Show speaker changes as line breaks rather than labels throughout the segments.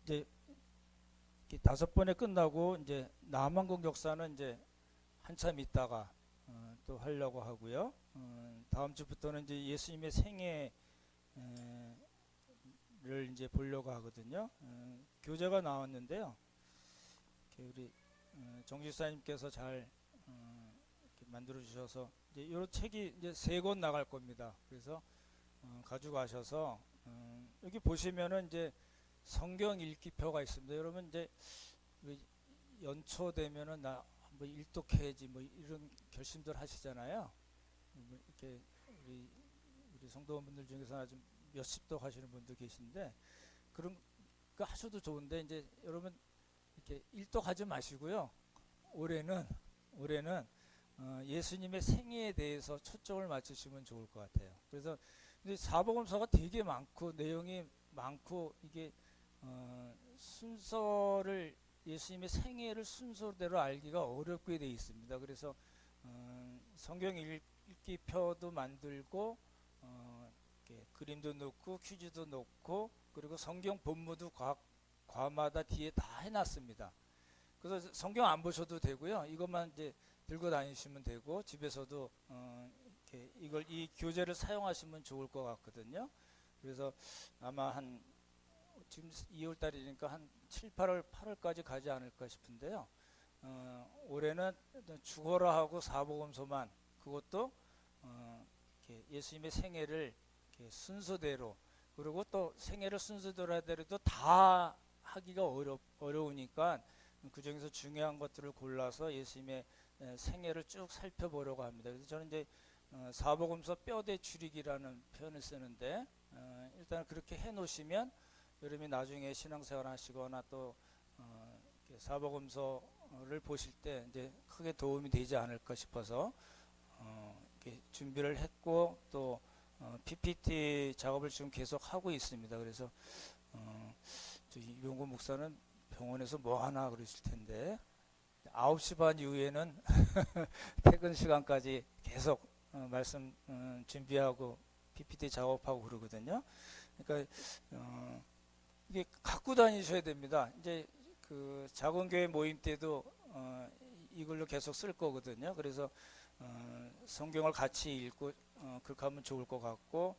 이제 이렇게 5번에 끝나고 이제 남한국 역사는 이제 한참 있다가 또 하려고 하고요. 다음 주부터는 이제 예수님의 생애를 이제 보려고 하거든요. 교재가 나왔는데요. 우리 정지사님께서 잘 만들어 주셔서 이제 이런 책이 이제 3권 나갈 겁니다. 그래서 가져가셔서 여기 보시면은 이제 성경 읽기표가 있습니다. 여러분 이제 연초 되면은 나 뭐 일독해야지 뭐 이런 결심들 하시잖아요. 뭐 이렇게 우리 성도분들 중에서 아주 몇십독 하시는 분도 계신데 그런 거 하셔도 좋은데 이제 여러분 이렇게 일독하지 마시고요. 올해는 예수님의 생애에 대해서 초점을 맞추시면 좋을 것 같아요. 그래서 이제 사복음서가 되게 많고 내용이 많고 이게 순서를 예수님의 생애를 순서대로 알기가 어렵게 되어 있습니다. 그래서 성경 읽기표도 만들고 그림도 넣고 퀴즈도 넣고 그리고 성경 본문도 과마다 뒤에 다 해놨습니다. 그래서 성경 안 보셔도 되고요. 이것만 이제 들고 다니시면 되고 집에서도 이 교재를 사용하시면 좋을 것 같거든요. 그래서 아마 한 지금 2월 달이니까 한 7, 8월까지 가지 않을까 싶은데요. 올해는 죽어라 하고 사복음서만 그것도 예수님의 생애를 순서대로 그리고 또 생애를 순서대로 하더라도 다 하기가 어려우니까 그 중에서 중요한 것들을 골라서 예수님의 생애를 쭉 살펴보려고 합니다. 그래서 저는 이제 사복음서 뼈대 추리기라는 표현을 쓰는데 일단 그렇게 해놓으시면 여러분이 나중에 신앙생활 하시거나 또 사복음서를 보실 때 이제 크게 도움이 되지 않을까 싶어서 이렇게 준비를 했고 또 PPT 작업을 지금 계속 하고 있습니다. 그래서 이병구 목사는 병원에서 뭐 하나 그러실 텐데 9시 반 이후에는 퇴근 시간까지 계속 말씀 준비하고 PPT 작업하고 그러거든요. 그러니까 이게 갖고 다니셔야 됩니다. 이제 그 작은 교회 모임 때도 이걸로 계속 쓸 거거든요. 그래서 성경을 같이 읽고 그렇게 하면 좋을 것 같고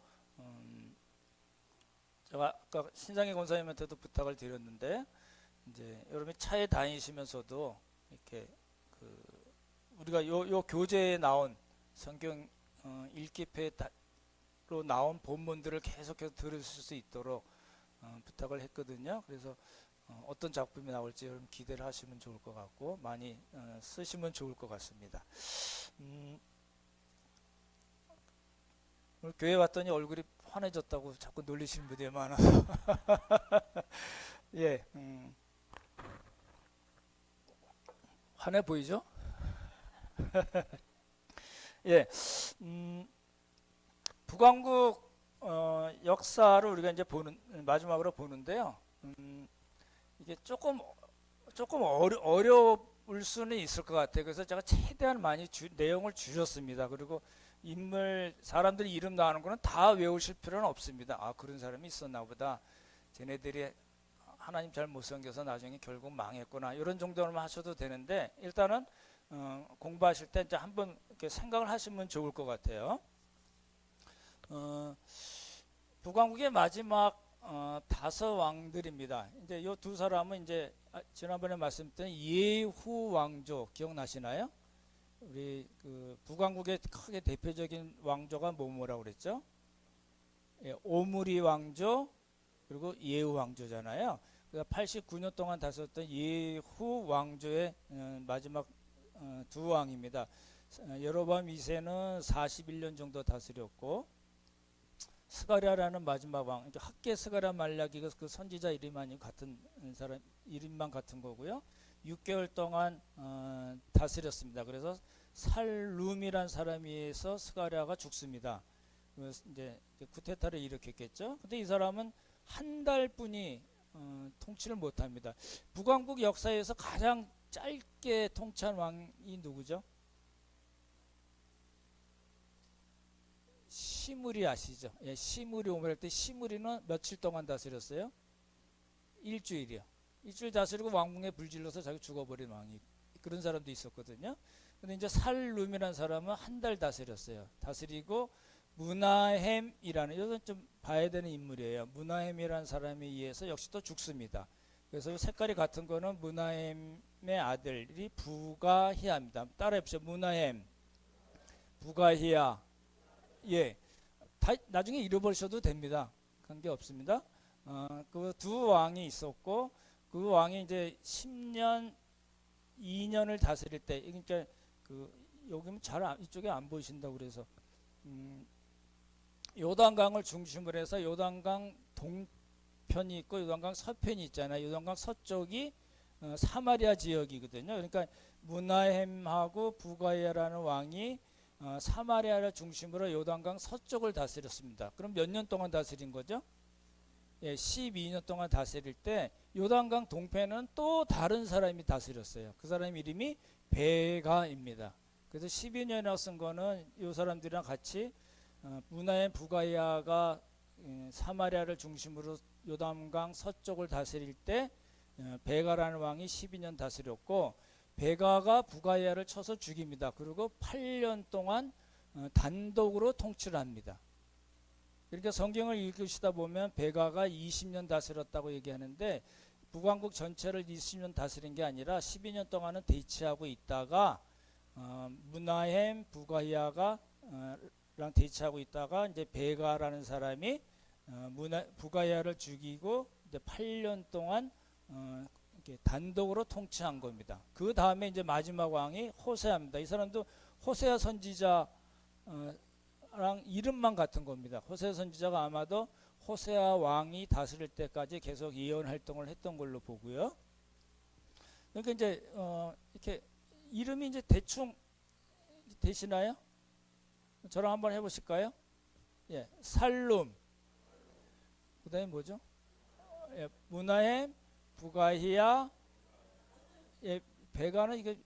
제가 아까 신장희 권사님한테도 부탁을 드렸는데 이제 여러분이 차에 다니시면서도 이렇게 우리가 요 교재에 나온 성경 읽기표로 나온 본문들을 계속해서 들으실 수 있도록 부탁을 했거든요. 그래서 어떤 작품이 나올지 여러분 기대를 하시면 좋을 것 같고 많이 쓰시면 좋을 것 같습니다. 오늘 교회 왔더니 얼굴이 환해졌다고 자꾸 놀리시는 분들이 많아서 예, 환해 보이죠? 예, 북왕국 역사를 우리가 이제 마지막으로 보는데요. 이게 조금 어려울 수는 있을 것 같아요. 그래서 제가 최대한 많이 내용을 줄였습니다. 그리고 사람들이 이름 나오는 거는 다 외우실 필요는 없습니다. 아, 그런 사람이 있었나 보다. 쟤네들이 하나님 잘 못 섬겨서 나중에 결국 망했구나. 이런 정도로만 하셔도 되는데 일단은 공부하실 때 이제 한번 이렇게 생각을 하시면 좋을 것 같아요. 북왕국의 마지막 5 왕들입니다. 이제 이 2 사람은 이제 지난번에 말씀드린 예후 왕조 기억나시나요? 우리 그 북왕국의 크게 대표적인 왕조가 뭐라고 그랬죠? 예, 오므리 왕조 그리고 예후 왕조잖아요. 89년 동안 다스렸던 예후 왕조의 마지막 2 왕입니다. 여로보암 2세는 41년 정도 다스렸고 스가랴라는 마지막 왕, 학계 스가랴 말라기가 그 선지자 이름만 같은 사람 이름만 같은 거고요. 6개월 동안 다스렸습니다. 그래서 살룸이란 사람에 의해서 스가랴가 죽습니다. 이제 쿠데타를 일으켰겠죠. 근데 이 사람은 한 달뿐이 통치를 못합니다. 북왕국 역사에서 가장 짧게 통치한 왕이 누구죠? 시므리 아시죠? 예, 시므리 오므리 할 때 시므리는 며칠 동안 다스렸어요? 일주일이요. 일주일 다스리고 왕궁에 불질러서 자기 죽어버린 왕이 그런 사람도 있었거든요. 근데 이제 살룸이라는 사람은 한 달 다스렸어요. 다스리고 무나햄이라는 이것은 좀 봐야 되는 인물이에요. 무나햄이라는 사람에 의해서 역시 또 죽습니다. 그래서 색깔이 같은 거는 무나햄의 아들이 부가히야입니다. 따라해보세요. 무나햄, 부가히야. 예, 나중에 잃어버리셔도 됩니다. 관계 없습니다. 그 두 왕이 있었고 그 왕이 이제 10년, 2년을 다스릴 때, 그러니까 그 여기는 이쪽에 안 보이신다고 그래서 요단강을 중심으로 해서 요단강 동편이 있고 요단강 서편이 있잖아요. 요단강 서쪽이 사마리아 지역이거든요. 그러니까 무나햄하고 부가야라는 왕이 사마리아를 중심으로 요단강 서쪽을 다스렸습니다. 그럼 몇 년 동안 다스린 거죠? 예, 12년 동안 다스릴 때 요단강 동편은 또 다른 사람이 다스렸어요. 그 사람 이름이 베가입니다. 그래서 12년이라고 쓴 거는 이 사람들이랑 같이 무나햄 부가야가 사마리아를 중심으로 요단강 서쪽을 다스릴 때 베가라는 왕이 12년 다스렸고 베가가 부가야를 쳐서 죽입니다. 그리고 8년 동안 단독으로 통치를 합니다. 그러니까 성경을 읽으시다 보면 베가가 20년 다스렸다고 얘기하는데 북왕국 전체를 20년 다스린 게 아니라 12년 동안은 대치하고 있다가 무나햄 부가야가 랑 대치하고 있다가 이제 베가라는 사람이 부가야를 죽이고 이제 8년 동안 이렇게 단독으로 통치한 겁니다. 그 다음에 이제 마지막 왕이 호세아입니다. 이 사람도 호세아 선지자 랑 이름만 같은 겁니다. 호세아 선지자가 아마도 호세아 왕이 다스릴 때까지 계속 예언 활동을 했던 걸로 보고요. 그러니까 이제 이렇게 이름이 이제 대충 되시나요? 저랑 한번 해보실까요? 예, 살룸. 그다음에 뭐죠? 예, 무나햄, 부가히야. 예, 베가는 이게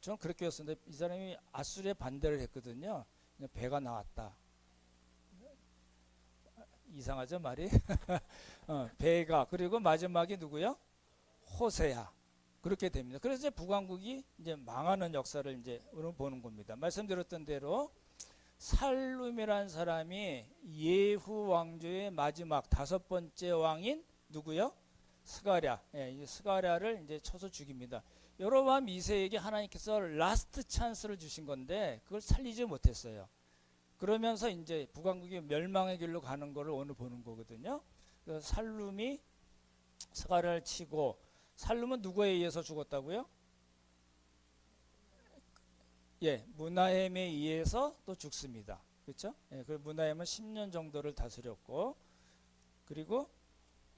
저는 그렇게 했었는데 이 사람이 아수르에 반대를 했거든요. 배가 나왔다. 이상하죠 말이? 배가 그리고 마지막이 누구요? 호세야. 그렇게 됩니다. 그래서 이제 북왕국이 이제 망하는 역사를 이제 오늘 보는 겁니다. 말씀드렸던 대로 살룸이라는 사람이 예후 왕조의 마지막 5번째 왕인 누구요? 스가랴. 예, 이 스가랴를 이제 쳐서 죽입니다. 여로보암 2세에게 하나님께서 라스트 찬스를 주신 건데 그걸 살리지 못했어요. 그러면서 이제 북왕국이 멸망의 길로 가는 것을 오늘 보는 거거든요. 살룸이 스가랴를 치고 살룸은 누구에 의해서 죽었다고요? 예, 무나햄에 의해서 또 죽습니다. 그렇죠? 예, 그 무나햄은 10년 정도를 다스렸고 그리고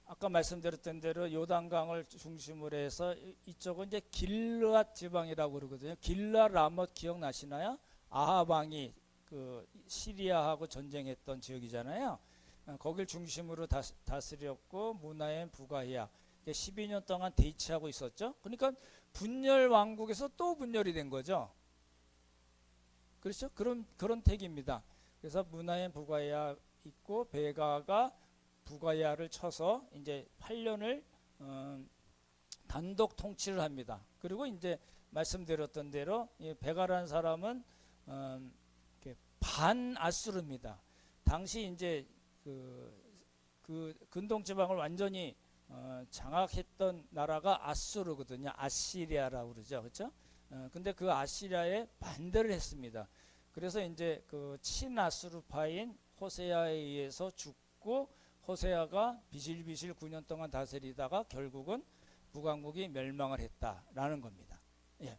아까 말씀드렸던 대로 요단강을 중심으로 해서 이쪽은 이제 길르앗 지방이라고 그러거든요. 길르앗 라못 기억나시나요? 아합 왕이 그 시리아하고 전쟁했던 지역이잖아요. 거길 중심으로 다스렸고 무나햄 부가히야 12년 동안 대치하고 있었죠. 그러니까 분열 왕국에서 또 분열이 된 거죠. 그렇죠? 그런 택입니다. 그래서 무나햄 부가야 있고 베가가 부가야를 쳐서 이제 8년을 단독 통치를 합니다. 그리고 이제 말씀드렸던 대로 이 베가라는 사람은 반아수르입니다. 당시 이제 그 근동 지방을 완전히 장악했던 나라가 아수르거든요. 아시리아라고 그러죠. 그렇죠? 근데 그 아시리아에 반대를 했습니다. 그래서 이제 그 친아수르파인 호세아에 의해서 죽고 호세아가 비실비실 9년 동안 다스리다가 결국은 북왕국이 멸망을 했다라는 겁니다. 예.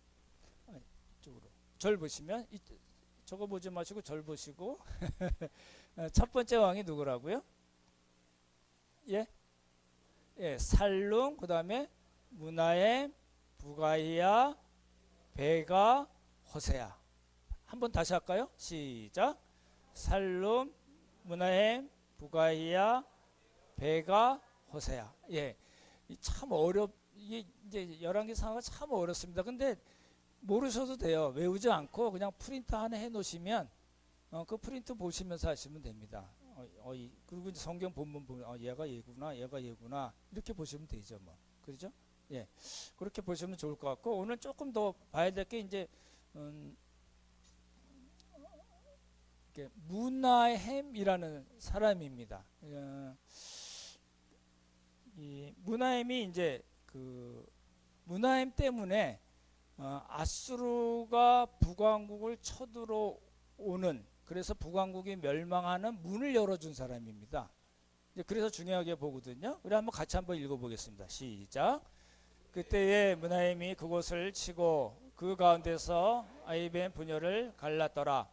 이쪽으로. 절 보시면 저거 보지 마시고 절 보시고 첫 번째 왕이 누구라고요? 예? 예, 살룸, 그 다음에 무나햄, 부가히야, 베가, 호세아. 한번 다시 할까요? 시작. 살룸, 무나햄, 부가히야, 베가, 호세아. 예, 참 이게 이제 열왕기 상하가 참 어렵습니다. 근데 모르셔도 돼요. 외우지 않고 그냥 프린트 하나 해놓으시면 그 프린트 보시면서 하시면 됩니다. 그리고 이제 성경 본문 보면 얘가 얘구나, 얘가 얘구나 이렇게 보시면 되죠, 뭐. 그렇죠? 예, 그렇게 보시면 좋을 것 같고 오늘 조금 더 봐야 될 게 이제 무나햄이라는 사람입니다. 이 무나햄이 이제 그 무나햄 때문에 아수르가 북왕국을 쳐들어오는, 그래서 북왕국이 멸망하는 문을 열어준 사람입니다. 그래서 중요하게 보거든요. 우리 한번 같이 한번 읽어보겠습니다. 시작. 그때에 무나햄이 그곳을 치고 그 가운데서 아이벤 부녀를 갈랐더라.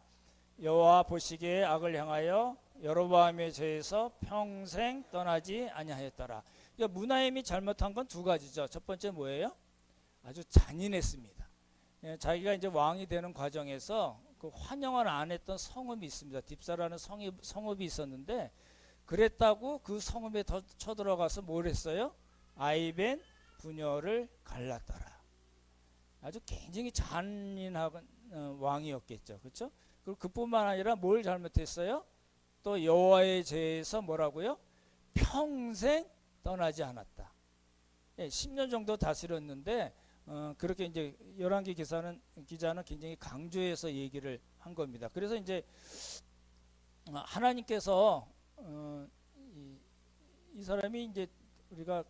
여호와 보시기에 악을 향하여 여로보암의 죄에서 평생 떠나지 아니하였더라. 그러니까 무나햄이 잘못한 건 두 가지죠. 첫 번째 뭐예요? 아주 잔인했습니다. 자기가 이제 왕이 되는 과정에서 그 환영을 안 했던 성읍이 있습니다. 딥사라는 성읍이 있었는데 그랬다고 그 성읍에 쳐들어가서 뭘 했어요? 아이벤 부녀를 갈랐더라. 아주 굉장히 잔인한 왕이었겠죠. 그렇죠? 그리고 그뿐만 아니라 뭘 잘못했어요? 또 여호와의 죄에서 뭐라고요? 평생 떠나지 않았다. 10년 정도 다스렸는데 그렇게 이제 열왕기 기자는 굉장히 강조해서 얘기를 한 겁니다. 그래서 이제 하나님께서 이 사람이 이제 우리가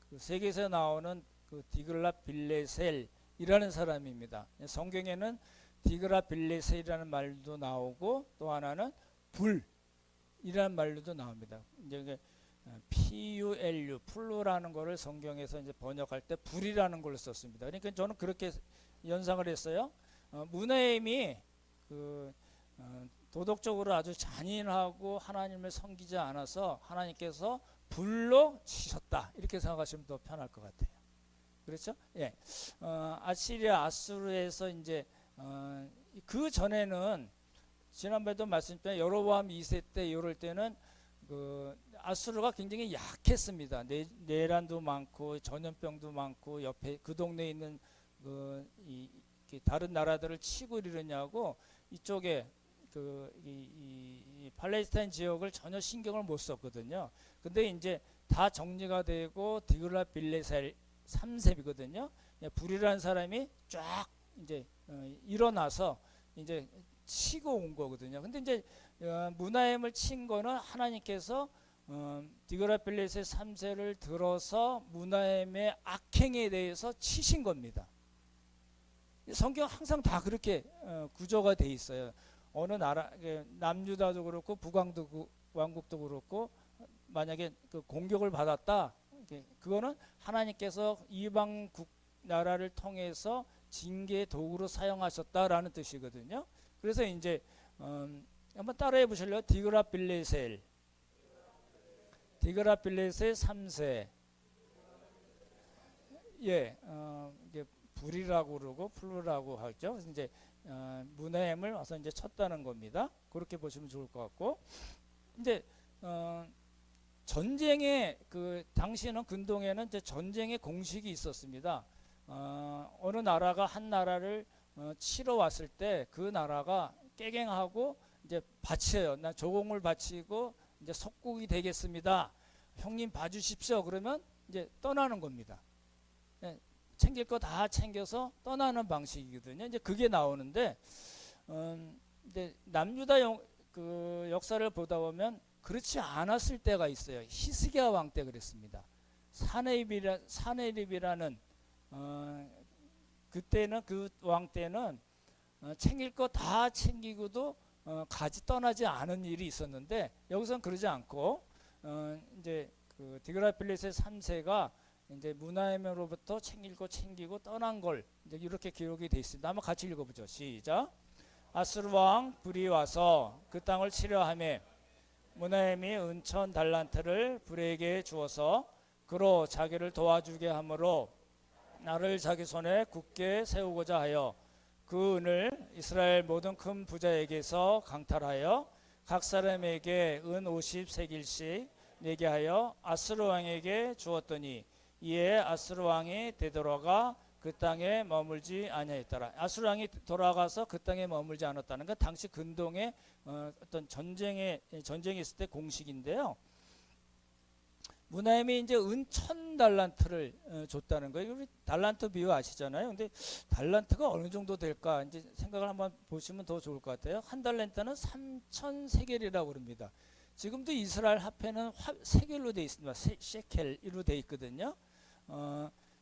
그 세계에서 나오는 그 디글랏 빌레셀이라는 사람입니다. 성경에는 디글랏 빌레셀이라는 말도 나오고 또 하나는 불이라는 말도 나옵니다. 이제 PULU 플루라는 거를 성경에서 이제 번역할 때 불이라는 걸 썼습니다. 그러니까 저는 그렇게 연상을 했어요. 무나햄이 그 도덕적으로 아주 잔인하고 하나님을 섬기지 않아서 하나님께서 불로 치셨다 이렇게 생각하시면 더 편할 것 같아요. 그렇죠? 예. 아시리아 아수르에서 이제 그 전에는 지난번에도 말씀드렸지만 여로보암 2세 때 이럴 때는 그 아수르가 굉장히 약했습니다. 내란도 많고 전염병도 많고 옆에 그 동네에 있는 다른 나라들을 치고 이러냐고 이쪽에 이 팔레스타인 지역을 전혀 신경을 못 썼거든요. 근데 이제 다 정리가 되고 디글랏 빌레셀 3세거든요. 불이라는 사람이 쫙 이제 일어나서 이제 치고 온 거거든요. 근데 이제 무나햄을 친 거는 하나님께서 디글랏 빌레셀 3세를 들어서 무나햄의 악행에 대해서 치신 겁니다. 성경 항상 다 그렇게 구조가 돼 있어요. 어느 나라 남유다도 그렇고 북왕국도 그렇고 만약에 그 공격을 받았다, 그거는 하나님께서 이방국 나라를 통해서 징계의 도구로 사용하셨다라는 뜻이거든요. 그래서 이제 한번 따라해 보실래요? 디글랏 빌레셀 3세. 예, 이게 불이라고 그러고 플루라고 하죠. 이제 무나햄을 와서 이제 쳤다는 겁니다. 그렇게 보시면 좋을 것 같고, 이제 전쟁의 그 당시에는 근동에는 이제 전쟁의 공식이 있었습니다. 어느 나라가 한 나라를 치러 왔을 때 그 나라가 깨갱하고 이제 바쳐요. 나 조공을 바치고 이제 속국이 되겠습니다. 형님 봐주십시오. 그러면 이제 떠나는 겁니다. 챙길 거 다 챙겨서 떠나는 방식이거든요. 이제 그게 나오는데, 근데 남유다 그 역사를 보다 보면 그렇지 않았을 때가 있어요. 히스기야 왕 때 그랬습니다. 사네립이라는 그때는 그 왕 때는 챙길 거 다 챙기고도 떠나지 않은 일이 있었는데 여기서는 그러지 않고 이제 그 디글랏 빌레셀 3세가 이제 무나햄으로부터 챙길 거 챙기고 떠난 걸 이제 이렇게 기록이 되어 있습니다. 한번 같이 읽어보죠. 시작. 아수르 왕 불이 와서 그 땅을 치려하며 무나햄이 은천 달란트를 불에게 주어서 그로 자기를 도와주게 하므로 나를 자기 손에 굳게 세우고자 하여 그 은을 이스라엘 모든 큰 부자에게서 강탈하여 각 사람에게 은 50세겔씩 내게 하여 아수르 왕에게 주었더니 이에 아수르 왕이 되돌아가 그 땅에 머물지 아니하였더라. 아수르 왕이 돌아가서 그 땅에 머물지 않았다는 건 당시 근동의 어떤 전쟁이 있을 때 공식인데요. 무나임이 이제 은 1000달란트를 줬다는 거예요. 우리 달란트 비유 아시잖아요. 근데 달란트가 어느 정도 될까 이제 생각을 한번 보시면 더 좋을 것 같아요. 한 달란트는 3000세겔이라고 그럽니다. 지금도 이스라엘 화폐는 세겔로 돼 있습니다. 셰켈로 돼 있거든요.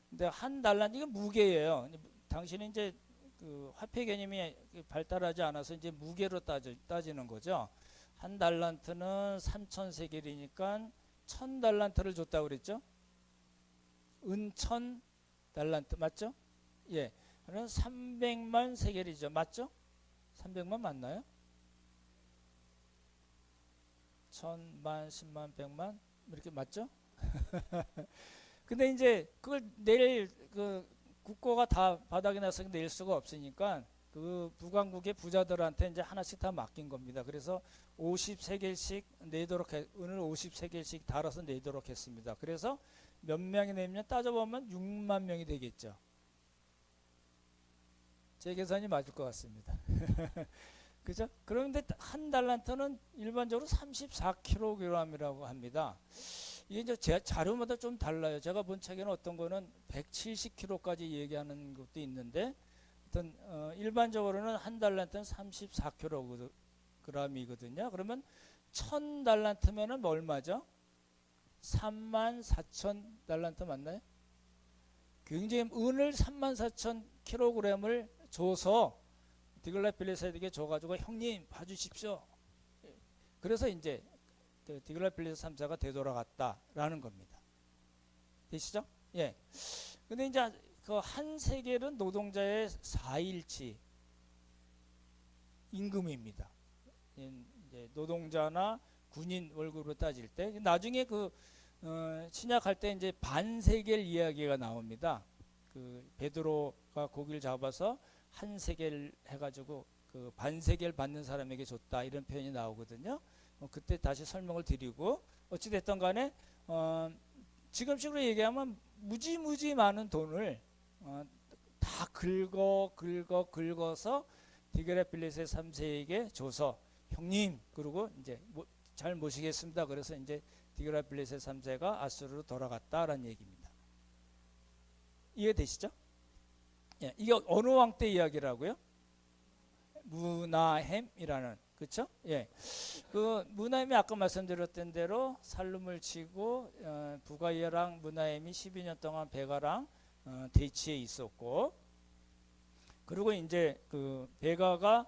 근데 한 달란트 이건 무게예요. 당신은 이제 그 화폐 개념이 발달하지 않아서 이제 무게로 따지는 거죠. 한 달란트는 3000세겔이니까 1000달란트를 줬다고 그랬죠? 은 1000달란트 맞죠? 예. 그러면 300만 세겔이죠. 맞죠? 300만 맞나요? 1000만, 10만, 100만 이렇게 맞죠? 근데 이제 그걸 내일 그 국고가 다 바닥에 나서 낼 수가 없으니까 그 북왕국의 부자들한테 이제 하나씩 다 맡긴 겁니다. 그래서 50세겔씩 내도록 은을 50세겔씩 달아서 내도록 했습니다. 그래서 몇 명이 내면 따져보면 6만 명이 되겠죠. 제 계산이 맞을 것 같습니다. 그죠? 그런데 한 달란트는 일반적으로 34kg이라고 합니다. 이게 이제 제 자료마다 좀 달라요. 제가 본 책에는 어떤 거는 170kg까지 얘기하는 것도 있는데, 어떤 일반적으로는 한 달란트는 34kg이거든요. 그러면 1000달란트면은 얼마죠? 34,000달란트 맞나요? 굉장히 은을 34,000kg을 줘서 디글랏빌레셋에게 줘가지고 형님 봐주십시오. 그래서 이제 디글랏빌레셋 3세가 되돌아갔다라는 겁니다. 되시죠? 예. 근데 이제 그 한 세겔은 노동자의 4일치 임금입니다. 이제 노동자나 군인 월급으로 따질 때 나중에 그 신약할 때 이제 반세겔 이야기가 나옵니다. 그 베드로가 고기를 잡아서 한 세겔 해가지고 그 반세겔 받는 사람에게 줬다 이런 표현이 나오거든요. 그때 다시 설명을 드리고 어찌 됐든 간에 지금식으로 얘기하면 무지 많은 돈을 다 긁어서 디글랏빌레셋 3세에게 줘서 형님 그러고 이제 잘 모시겠습니다. 그래서 이제 디글랏빌레셋 3세가 아수르로 돌아갔다라는 얘기입니다. 이해되시죠? 예, 이게 어느 왕 때 이야기라고요? 무나햄이라는, 그렇죠? 예, 그 무나햄이 아까 말씀드렸던 대로 살룸을 치고 부가이아랑 무나햄이 12년 동안 베가랑 대치에 있었고, 그리고 이제 그 베가가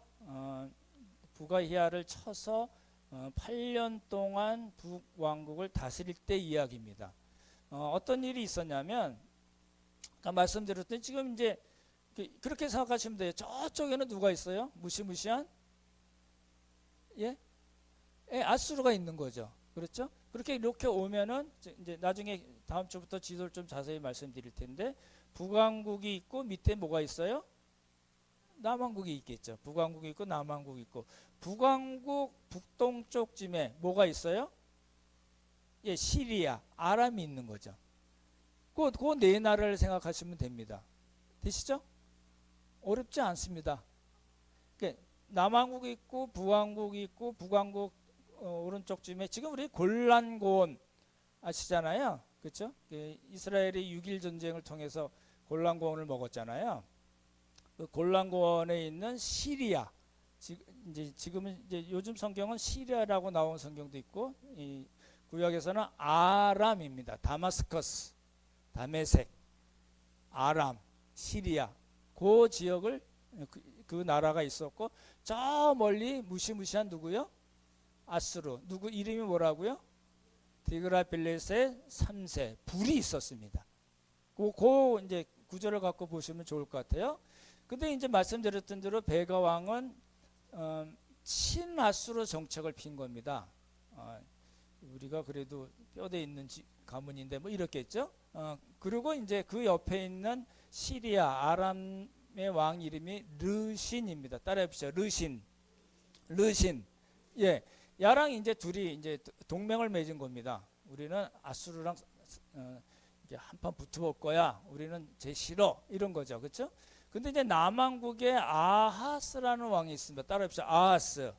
부가히아를 쳐서 8년 동안 북왕국을 다스릴 때 이야기입니다. 어떤 일이 있었냐면 아까 말씀드렸던 지금 이제 그렇게 생각하시면 돼요. 저쪽에는 누가 있어요? 무시무시한 예? 아수르가 있는 거죠. 그렇죠? 그렇게 이렇게 오면은 이제 나중에 다음 주부터 지도를 좀 자세히 말씀드릴 텐데 북왕국이 있고 밑에 뭐가 있어요? 남왕국이 있겠죠. 북왕국이 있고 남왕국이 있고 북왕국 북동쪽쯤에 뭐가 있어요? 예, 시리아, 아람이 있는 거죠. 그 네 나라를 생각하시면 됩니다. 되시죠? 어렵지 않습니다. 그러니까 남왕국이 있고 북왕국이 있고 북왕국 오른쪽쯤에 지금 우리 골란고원 아시잖아요. 그렇죠? 이스라엘이 6.1 전쟁을 통해서 골란고원을 먹었잖아요. 그 골란고원에 있는 시리아, 지금은 이제 요즘 성경은 시리아라고 나온 성경도 있고, 이 구약에서는 아람입니다. 다마스커스, 다메섹, 아람, 시리아, 그 지역을 그 나라가 있었고, 저 멀리 무시무시한 누구요? 아수르. 누구 이름이 뭐라고요? 디글랏빌레셋 3세 불이 있었습니다. 그 이제 구절을 갖고 보시면 좋을 것 같아요. 근데 이제 말씀드렸던 대로 베가 왕은 친아수르 정책을 핀 겁니다. 우리가 그래도 뼈대 있는 가문인데 뭐 이렇겠죠. 그리고 이제 그 옆에 있는 시리아 아람의 왕 이름이 르신입니다. 따라해 보시죠. 르신. 예, 야랑 이제 둘이 이제 동맹을 맺은 겁니다. 우리는 아수르랑 이게 한판 붙어볼 거야. 우리는 쟤 싫어. 이런 거죠. 그렇죠? 근데 이제 남왕국에 아하스라는 왕이 있습니다. 따라합시다. 아하스.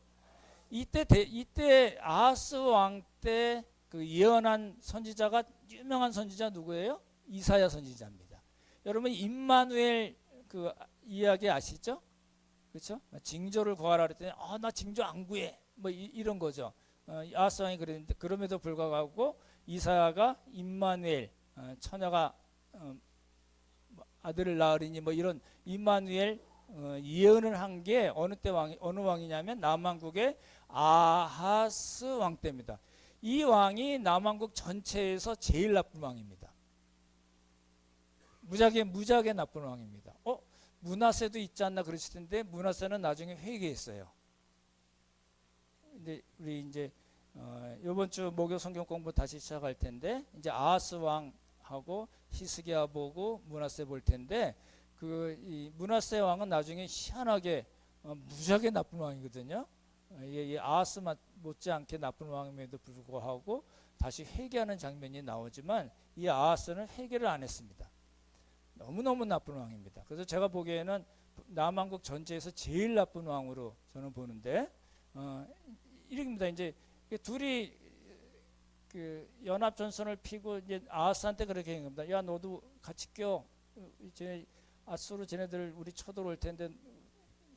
이때 아하스 왕 때 그 예언한 선지자가 유명한 선지자 누구예요? 이사야 선지자입니다. 여러분 임마누엘 그 이야기 아시죠? 그렇죠? 징조를 구하라 그랬더니 나 징조 안 구해. 뭐 이런 거죠. 아하스 왕이 그랬는데 그럼에도 불구하고 이사야가 임마누엘 처녀가 아들을 낳으리니 뭐 이런 임마누엘 예언을 한 게 어느 왕이냐면 남왕국의 아하스 왕 때입니다. 이 왕이 남왕국 전체에서 제일 나쁜 왕입니다. 무지하게 나쁜 왕입니다. 므낫세도 있지 않나 그러실 텐데 므낫세는 나중에 회개했어요. 근데 우리 이제 이번 주 목요 성경 공부 다시 시작할 텐데 이제 아하스 왕하고 히스기야 보고 므낫세 볼 텐데 이 므낫세 왕은 나중에 희한하게 무지하게 나쁜 왕이거든요. 이 아하스 못지않게 나쁜 왕임에도 불구하고 다시 회개하는 장면이 나오지만 이 아하스는 회개를 안 했습니다. 너무너무 나쁜 왕입니다. 그래서 제가 보기에는 남왕국 전체에서 제일 나쁜 왕으로 저는 보는데 이렇습니다. 이제 둘이 그 연합 전선을 피고 이제 아하스한테 그렇게 한 겁니다. 야 너도 같이 껴. 이제 아수르 쟤네들 우리 쳐들어올 텐데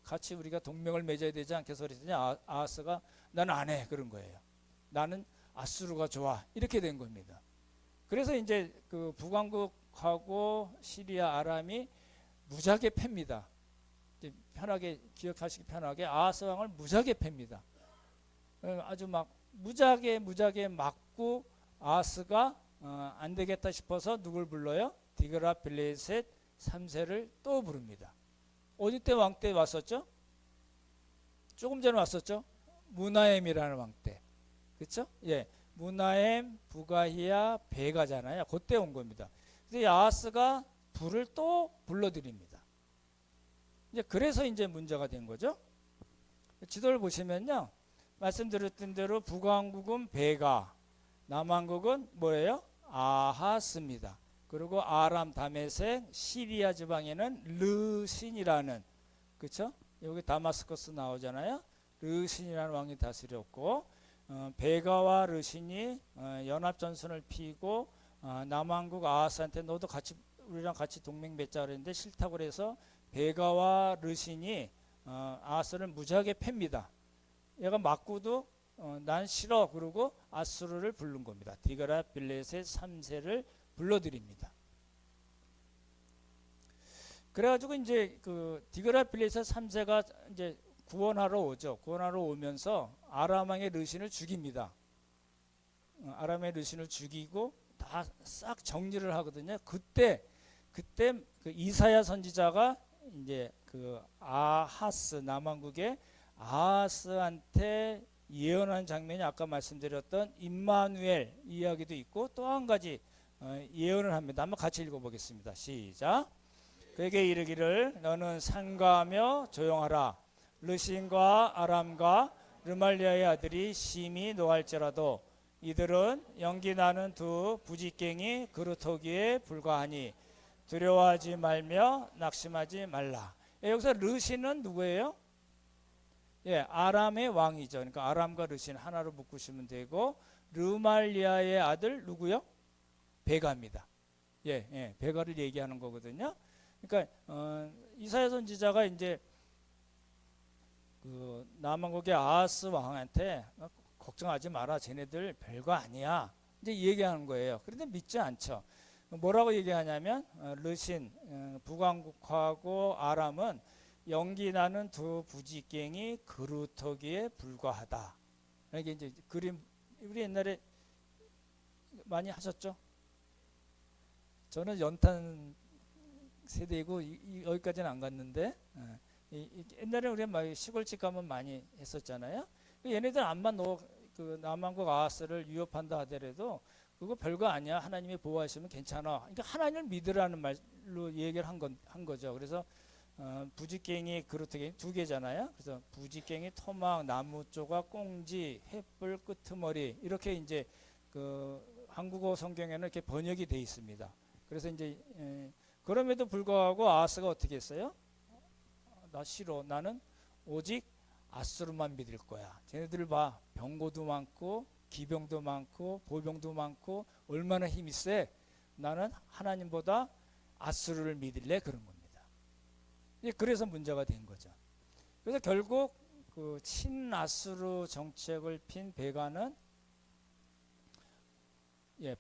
같이 우리가 동맹을 맺어야 되지 않겠어 그랬더니 아하스가 나는 안 해 그런 거예요. 나는 아수르가 좋아 이렇게 된 겁니다. 그래서 이제 그 북왕국하고 시리아 아람이 무지하게 팹니다. 이제 편하게 기억하시기 편하게 아하스 왕을 무지하게 팹니다. 아주 막 무지하게 맞고 아하스가 안 되겠다 싶어서 누굴 불러요? 디그라 빌레셋 3세를 또 부릅니다. 어디 때 왕 때 왔었죠? 조금 전에 왔었죠? 무나엠이라는 왕 때. 그렇죠? 예. 무나엠, 부가히야, 베가잖아요. 그때 온 겁니다. 그래서 아하스가 불을 또 불러드립니다. 이제 그래서 이제 문제가 된 거죠. 지도를 보시면요. 말씀드렸던 대로 북왕국은 베가, 남왕국은 뭐예요? 아하스입니다. 그리고 아람 다메섹 시리아 지방에는 르신이라는 그렇죠? 여기 다마스커스 나오잖아요. 르신이라는 왕이 다스렸고 베가와 르신이 연합 전선을 피고 남왕국 아하스한테 너도 같이 우리랑 같이 동맹 맺자 그랬는데 싫다고 그래서 베가와 르신이 아하스를 무지하게 팹니다. 얘가 맞고도 난 싫어 그러고 아수르를 부른 겁니다. 디그라 빌레셋 3세를 불러드립니다. 그래가지고 이제 그 디그라 빌레셋 3세가 이제 구원하러 오죠. 구원하러 오면서 아람 왕의 르신을 죽입니다. 아람의 르신을 죽이고 다 싹 정리를 하거든요. 그때 그 이사야 선지자가 이제 그 아하스 남왕국의 아하스한테 예언한 장면이 아까 말씀드렸던 임마누엘 이야기도 있고 또 한 가지 예언을 합니다. 한번 같이 읽어보겠습니다. 시작. 그에게 이르기를 너는 상가하며 조용하라. 르신과 아람과 르말리아의 아들이 심히 노할지라도 이들은 연기 나는 두 부지깽이 그루터기에 불과하니 두려워하지 말며 낙심하지 말라. 여기서 르신은 누구예요? 예, 아람의 왕이죠. 그러니까 아람과 르신 하나로 묶으시면 되고 르말리아의 아들 누구요? 베가입니다. 예, 베가를 얘기하는 거거든요. 그러니까 이사야 선지자가 이제 그 남왕국의 아하스 왕한테 걱정하지 마라. 쟤네들 별거 아니야. 이제 얘기하는 거예요. 그런데 믿지 않죠. 뭐라고 얘기하냐면 르신 북왕국하고 아람은 연기 나는 두 부지깽이 그루터기에 불과하다. 이게 이제 그림 우리 옛날에 많이 하셨죠? 저는 연탄 세대이고 여기까지는 안 갔는데 옛날에 우리가 막 시골집 가면 많이 했었잖아요. 얘네들 암만 그 남왕국 아하스를 위협한다 하더라도 그거 별거 아니야. 하나님이 보호하시면 괜찮아. 그러니까 하나님을 믿으라는 말로 얘기를 한 거죠. 그래서 부지깽이 그루터기 두 개잖아요. 그래서 부지깽이 토막 나무 조각 꽁지 횃불 끄트머리 이렇게 이제 그 한국어 성경에는 이렇게 번역이 돼 있습니다. 그래서 이제 그럼에도 불구하고 아하스가 어떻게 했어요? 나 싫어. 나는 오직 아수르만 믿을 거야. 쟤네들 봐. 병고도 많고 기병도 많고 보병도 많고 얼마나 힘이 세. 나는 하나님보다 아수르를 믿을래 그런 겁니다. 그래서 문제가 된 거죠. 그래서 결국 그 친아수르 정책을 핀 베가는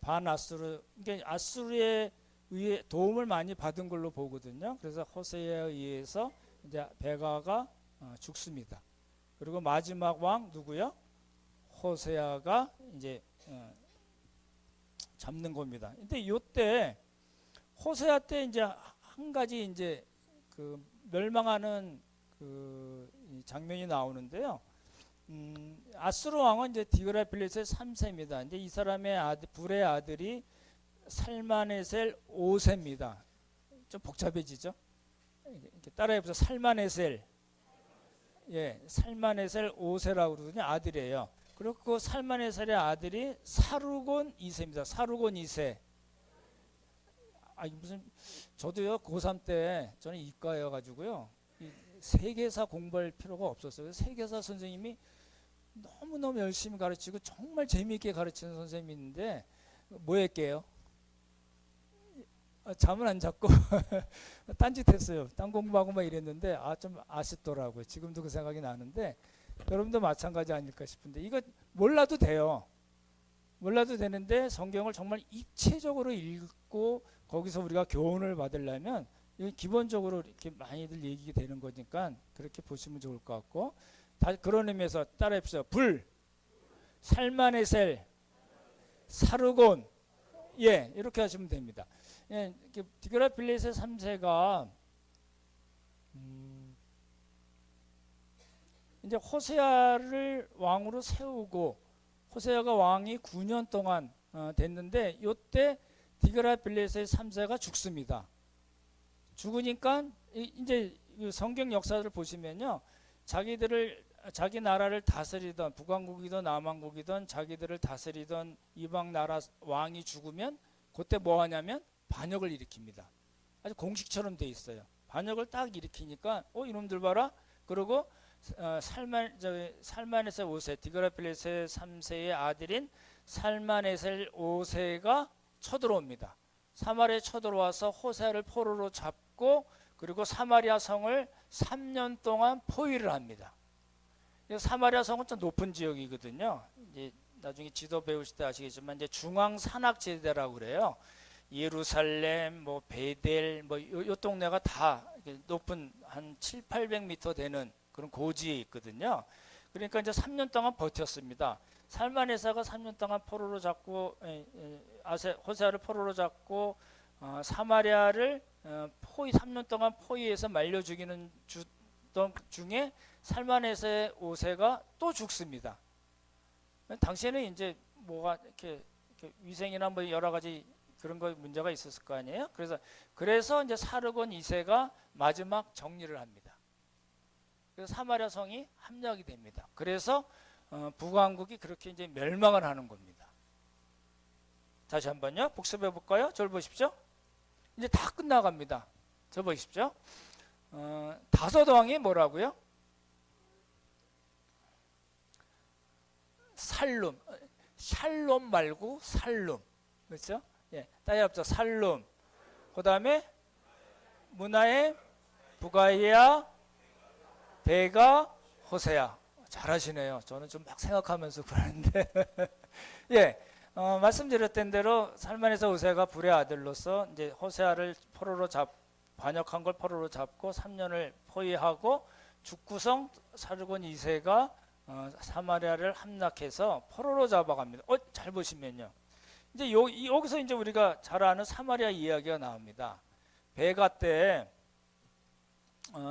반아수르, 그러니까 아수르에 의해 도움을 많이 받은 걸로 보거든요. 그래서 호세아에 의해서 이제 베가가 죽습니다. 그리고 마지막 왕 누구요? 호세아가 이제 잡는 겁니다. 근데 요때 호세아 때 이제 한 가지 이제 그 멸망하는 그 장면이 나오는데요. 아수르 왕은 이제 디그라필레스의 3세입니다. 이제 이 사람의 불의 아들이 살마네셀 5세입니다. 좀 복잡해지죠? 이렇게 따라해보세요. 살마네셀. 살마네셀 5세라고 그러거든요. 아들이에요. 그리고 그 살마네셀의 아들이 사르곤 2세입니다. 사르곤 2세. 무슨 저도요 고3 때 저는 이과여가지고요 세계사 공부할 필요가 없었어요. 세계사 선생님이 너무너무 열심히 가르치고 정말 재미있게 가르치는 선생님이 있는데 뭐 할게요? 잠은 안 잤고 딴짓했어요. 딴 공부하고 막 이랬는데 좀 아쉽더라고요. 지금도 그 생각이 나는데 여러분도 마찬가지 아닐까 싶은데 이거 몰라도 돼요. 몰라도 되는데 성경을 정말 입체적으로 읽고 거기서 우리가 교훈을 받으려면 기본적으로 이렇게 많이들 얘기가 되는 거니까 그렇게 보시면 좋을 것 같고, 다 그런 의미에서 따라해보세요. 불, 살마네셀, 사르곤, 이렇게 하시면 됩니다. 디그라필레스의 3세가 이제 호세아를 왕으로 세우고, 호세아가 왕이 9년 동안 됐는데 요때 디그라필레스의 3세가 죽습니다. 죽으니까 이제 성경 역사를 보시면요, 자기 나라를 다스리던 북왕국이든 남왕국이든 자기들을 다스리던 이방 나라 왕이 죽으면 그때 뭐 하냐면 반역을 일으킵니다. 아주 공식처럼 돼 있어요. 반역을 딱 일으키니까 이놈들 봐라. 그리고 살마네셀 5세, 디그라필레스 3세의 아들인 살마네셀 5세가 쳐들어옵니다. 사마리아에 쳐들어와서 호세아를 포로로 잡고, 그리고 사마리아 성을 3년 동안 포위를 합니다. 사마리아 성은 좀 높은 지역이거든요. 이제 나중에 지도 배우실 때 아시겠지만 이제 중앙 산악 지대라고 그래요. 예루살렘, 뭐 베델, 뭐 요 동네가 다 높은 한 700~800m 되는 그런 고지에 있거든요. 그러니까 이제 3년 동안 버텼습니다. 살마네사가 3년 동안 포로로 잡고 호세아를 포로로 잡고 사마리아를 3년 동안 포위해서 말려 죽이는 중에 살마네세 5세가 또 죽습니다. 당시에는 이제 뭐가 이렇게 위생이나 뭐 여러 가지 그런 거 문제가 있었을 거 아니에요. 그래서 이제 사르곤 2세가 마지막 정리를 합니다. 그래서 사마리아 성이 함락이 됩니다. 그래서 북왕국이 그렇게 이제 멸망을 하는 겁니다. 다시 한번요, 복습해 볼까요? 저를 보십시오. 이제 다 끝나갑니다. 저 보십시오. 다섯 왕이 뭐라고요? 살룸, 샬롬 말고 살룸, 그렇죠? 따라합시다. 살룸. 그 다음에 문하에 부가이아, 베가, 호세아. 잘하시네요. 저는 좀 막 생각하면서 그러는데 말씀드렸던 대로 살마네사 호세아가 불의 아들로서 이제 호세아를 반역한 걸 포로로 잡고 3년을 포위하고 죽구성 사르곤 2세가 사마리아를 함락해서 포로로 잡아갑니다. 잘 보시면요, 이제 여기서 이제 우리가 잘 아는 사마리아 이야기가 나옵니다. 베가 때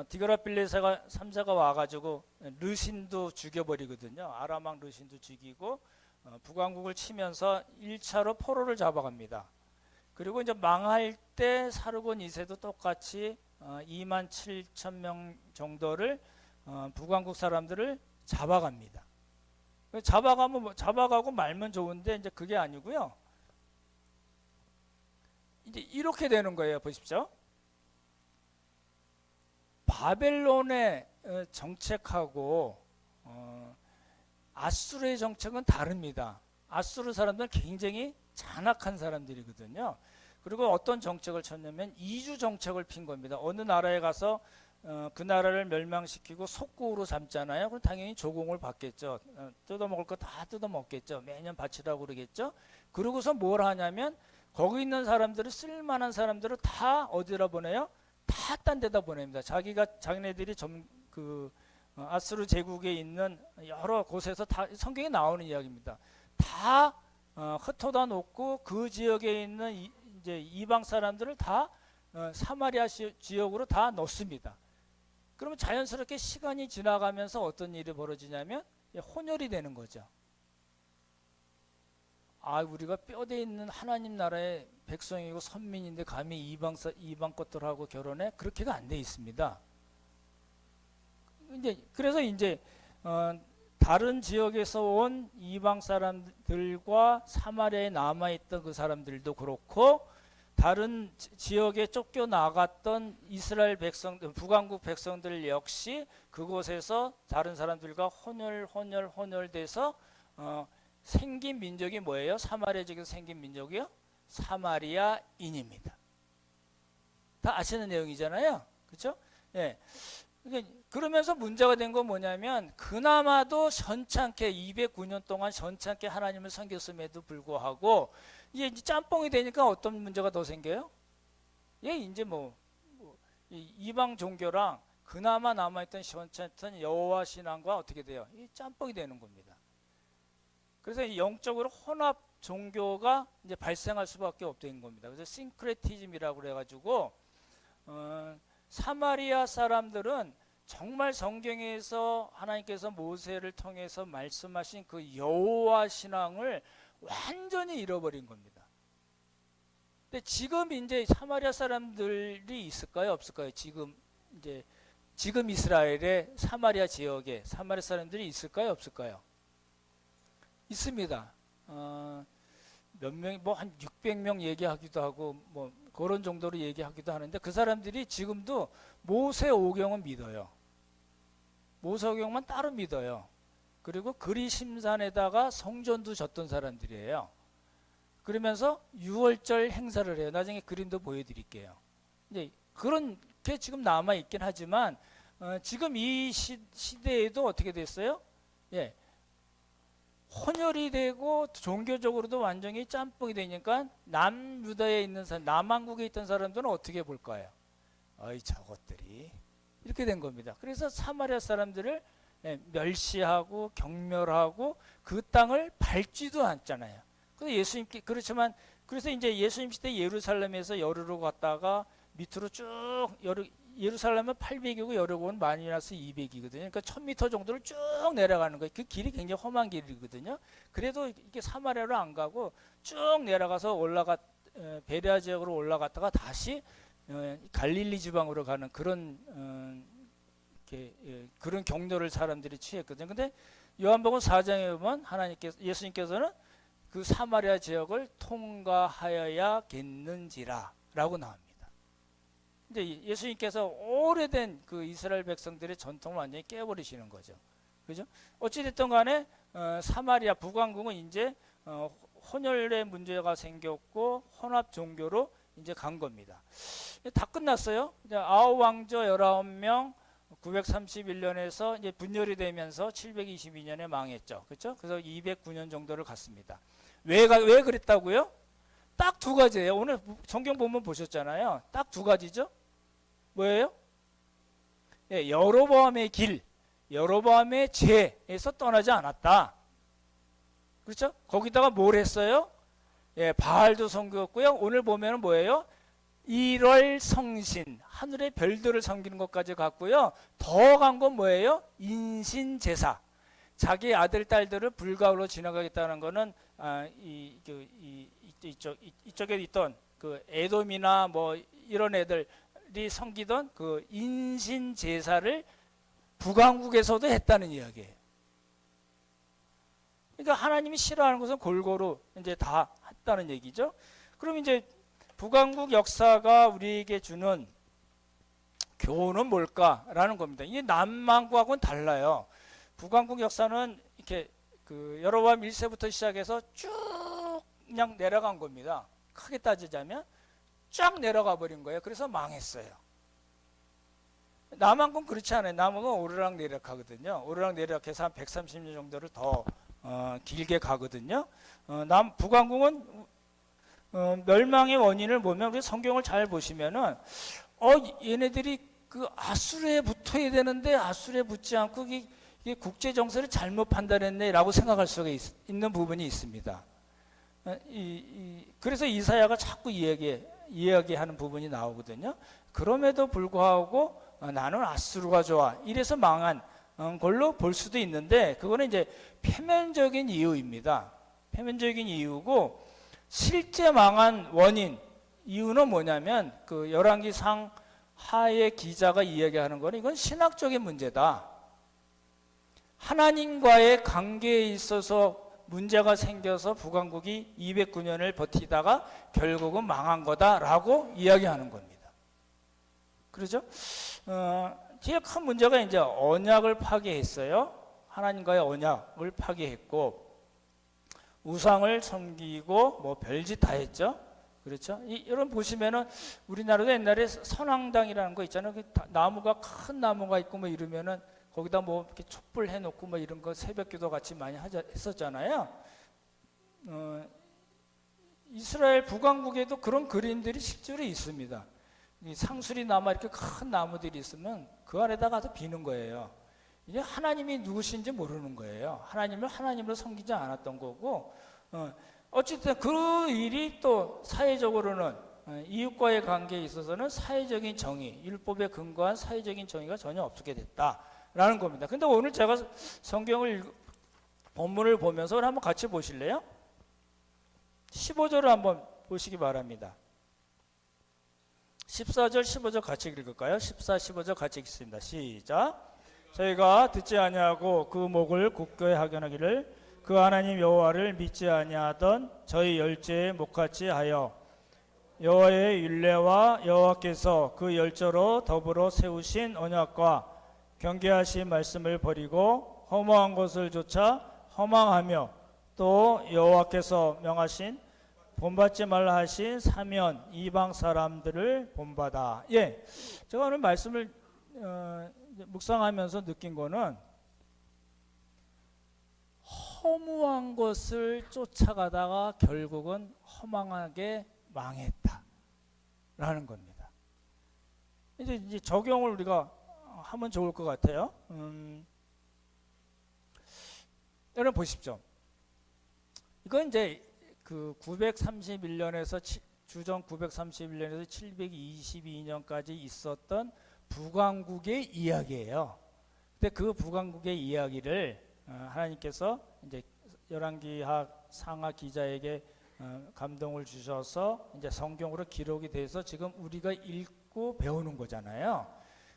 디그라필레스가 3세가 와가지고 르신도 죽여버리거든요. 아람왕 르신도 죽이고 북왕국을 치면서 1차로 포로를 잡아갑니다. 그리고 이제 망할 때 사르곤 2세도 똑같이 27,000명 정도를 북왕국 사람들을 잡아갑니다. 잡아가고 말면 좋은데 이제 그게 아니고요. 이제 이렇게 되는 거예요. 보십시오. 바벨론의 정책하고 아수르의 정책은 다릅니다. 아수르 사람들은 굉장히 잔악한 사람들이거든요. 그리고 어떤 정책을 쳤냐면 이주 정책을 핀 겁니다. 어느 나라에 가서 그 나라를 멸망시키고 속국으로 삼잖아요. 그럼 당연히 조공을 받겠죠. 뜯어먹을 거 다 뜯어먹겠죠. 매년 바치라고 그러겠죠. 그러고서 뭘 하냐면 거기 있는 사람들을, 쓸만한 사람들을 다 어디로 보내요? 다 딴 데다 보냅니다. 자기네들이 아수르 제국에 있는 여러 곳에서 다 성경에 나오는 이야기입니다. 다 흩어다 놓고 그 지역에 있는 이제 이방 사람들을 다 사마리아 지역으로 다 넣습니다. 그러면 자연스럽게 시간이 지나가면서 어떤 일이 벌어지냐면 혼혈이 되는 거죠. 우리가 뼈대 있는 하나님 나라의 백성이고 선민인데 감히 이방 것들하고 결혼해? 그렇게가 안 돼 있습니다. 그래서 다른 지역에서 온 이방 사람들과 사마리아에 남아있던 그 사람들도 그렇고, 다른 지역에 쫓겨나갔던 이스라엘 백성들, 북왕국 백성들 역시 그곳에서 다른 사람들과 혼혈돼서 생긴 민족이 뭐예요? 사마리아 지역에서 생긴 민족이요? 사마리아인입니다. 다 아시는 내용이잖아요. 그렇죠? 예. 그러면서 문제가 된 건 뭐냐면, 그나마도 현찮게 209년 동안 현찮게 하나님을 섬겼음에도 불구하고 이제 짬뽕이 되니까 어떤 문제가 더 생겨요? 이제 이방 종교랑 그나마 남아있던 현찮던 여호와 신앙과 어떻게 돼요? 짬뽕이 되는 겁니다. 그래서 영적으로 혼합 종교가 이제 발생할 수밖에 없는 겁니다. 그래서 싱크레티즘이라고 그래가지고 사마리아 사람들은 정말 성경에서 하나님께서 모세를 통해서 말씀하신 그 여호와 신앙을 완전히 잃어버린 겁니다. 근데 지금 이제 사마리아 사람들이 있을까요? 없을까요? 지금 이스라엘의 사마리아 지역에 사마리아 사람들이 있을까요? 없을까요? 있습니다. 몇 명, 한 600명 얘기하기도 하고 그런 정도로 얘기하기도 하는데, 그 사람들이 지금도 모세 오경은 믿어요. 모세 오경만 따로 믿어요. 그리고 그리심산에다가 성전도 졌던 사람들이에요. 그러면서 6월절 행사를 해요. 나중에 그림도 보여드릴게요. 이제 그런 게 지금 남아 있긴 하지만 지금 이 시대에도 어떻게 됐어요? 혼혈이 되고 종교적으로도 완전히 짬뽕이 되니까 남유다에 있는 남한국에 있던 사람들은 어떻게 볼까요? 저것들이 이렇게 된 겁니다. 그래서 사마리아 사람들을 멸시하고 경멸하고 그 땅을 밟지도 않잖아요. 그래서 이제 예수님 시대 예루살렘에서 여리고 갔다가 밑으로 쭉 예루살렘은 800이고 여리고는 마이너스 200이거든요. 그러니까 1000m 정도를 쭉 내려가는 거예요. 그 길이 굉장히 험한 길이거든요. 그래도 이렇게 사마리아로 안 가고 쭉 내려가서 베레아 지역으로 올라갔다가 다시 갈릴리 지방으로 가는 그런 경로를 사람들이 취했거든요. 근데 요한복음 4장에 보면 예수님께서는 그 사마리아 지역을 통과하여야겠는지라 라고 나옵니다. 이제 예수님께서 오래된 그 이스라엘 백성들의 전통을 완전히 깨버리시는 거죠. 그죠? 어찌됐든 간에 사마리아 북왕국은 이제 혼혈의 문제가 생겼고 혼합 종교로 이제 간 겁니다. 다 끝났어요. 이제 아홉 왕조 19명 931년에서 이제 분열이 되면서 722년에 망했죠. 그렇죠? 그래서 209년 정도를 갔습니다. 왜 그랬다고요? 딱 두 가지예요. 오늘 성경 본문 보셨잖아요. 딱 두 가지죠. 뭐예요? 여로보암의 길, 여로보암의 죄에서 떠나지 않았다. 그렇죠? 거기다가 뭘 했어요? 바알도 섬겼고요. 오늘 보면은 뭐예요? 1월 성신, 하늘의 별들을 섬기는 것까지 갔고요. 더 간 건 뭐예요? 인신제사. 자기 아들, 딸들을 불가으로 지나가겠다는 거는 이쪽에 있던 그 에돔이나 이런 애들이 섬기던 그 인신제사를 북왕국에서도 했다는 이야기예요. 그러니까 하나님이 싫어하는 것은 골고루 이제 다 했다는 얘기죠. 그럼 이제 북왕국 역사가 우리에게 주는 교훈은 뭘까라는 겁니다. 이게 남왕국하고는 달라요. 북왕국 역사는 이렇게 그 여로보암 1세부터 시작해서 쭉 그냥 내려간 겁니다. 크게 따지자면 쫙 내려가 버린 거예요. 그래서 망했어요. 남왕국은 그렇지 않아요. 남왕국은 오르락내리락하거든요. 오르락내리락해서 한 130년 정도를 더 길게 가거든요. 북왕국은 멸망의 원인을 보면 우리 성경을 잘 보시면은 얘네들이 그 아수르에 붙어야 되는데 아수르에 붙지 않고 이게 국제 정세를 잘못 판단했네라고 생각할 수가 있는 부분이 있습니다. 그래서 이사야가 자꾸 이야기하는 부분이 나오거든요. 그럼에도 불구하고 나는 아수르가 좋아 이래서 망한 걸로 볼 수도 있는데 그거는 이제 표면적인 이유입니다. 표면적인 이유고 실제 망한 원인 이유는 뭐냐면 그 열왕기상 하의 기자가 이야기하는 거는 이건 신학적인 문제다. 하나님과의 관계에 있어서 문제가 생겨서 북왕국이 209년을 버티다가 결국은 망한 거다라고 이야기하는 겁니다. 그렇죠? 제일 큰 문제가 이제 언약을 파괴했어요. 하나님과의 언약을 파괴했고 우상을 섬기고 뭐 별짓 다 했죠. 그렇죠? 여러분 보시면은 우리나라도 옛날에 선왕당이라는 거 있잖아요. 나무가 큰 나무가 있고 뭐 이러면은 거기다 뭐 이렇게 촛불 해놓고 뭐 이런 거 새벽기도 같이 많이 했었잖아요. 이스라엘 북왕국에도 그런 그림들이 실제로 있습니다. 이 상수리 나무 이렇게 큰 나무들이 있으면 그 안에다 가서 비는 거예요. 이제 하나님이 누구신지 모르는 거예요. 하나님을 하나님으로 섬기지 않았던 거고, 어쨌든 그 일이 또 사회적으로는 이웃과의 관계에 있어서는 사회적인 정의, 율법에 근거한 사회적인 정의가 전혀 없게 됐다라는 겁니다. 근데 오늘 제가 성경을 본문을 보면서 한번 같이 보실래요? 15절을 한번 보시기 바랍니다. 14절, 15절 같이 읽을까요? 14, 15절 같이 읽습니다. 시작. 저희가 듣지 아니하고 그 목을 굳게 하견하기를 그 하나님 여호와를 믿지 아니하던 저희 열조에 목같이 하여 여호와의 율례와 여호와께서 그 열조로 더불어 세우신 언약과 경계하신 말씀을 버리고 허무한 것을 좇아 허망하며 또 여호와께서 명하신 본받지 말라 하신 사면 이방 사람들을 본받아. 예, 제가 오늘 말씀을 묵상하면서 느낀 거는 허무한 것을 쫓아가다가 결국은 허망하게 망했다라는 겁니다. 이제 적용을 우리가 하면 좋을 것 같아요. 여러분 보십시오. 이건 이제 그 931년에서 주전 931년에서 722년까지 있었던 북왕국의 이야기예요. 근데 그 북왕국의 이야기를 하나님께서 이제 열왕기하 상하 기자에게 감동을 주셔서 이제 성경으로 기록이 돼서 지금 우리가 읽고 배우는 거잖아요.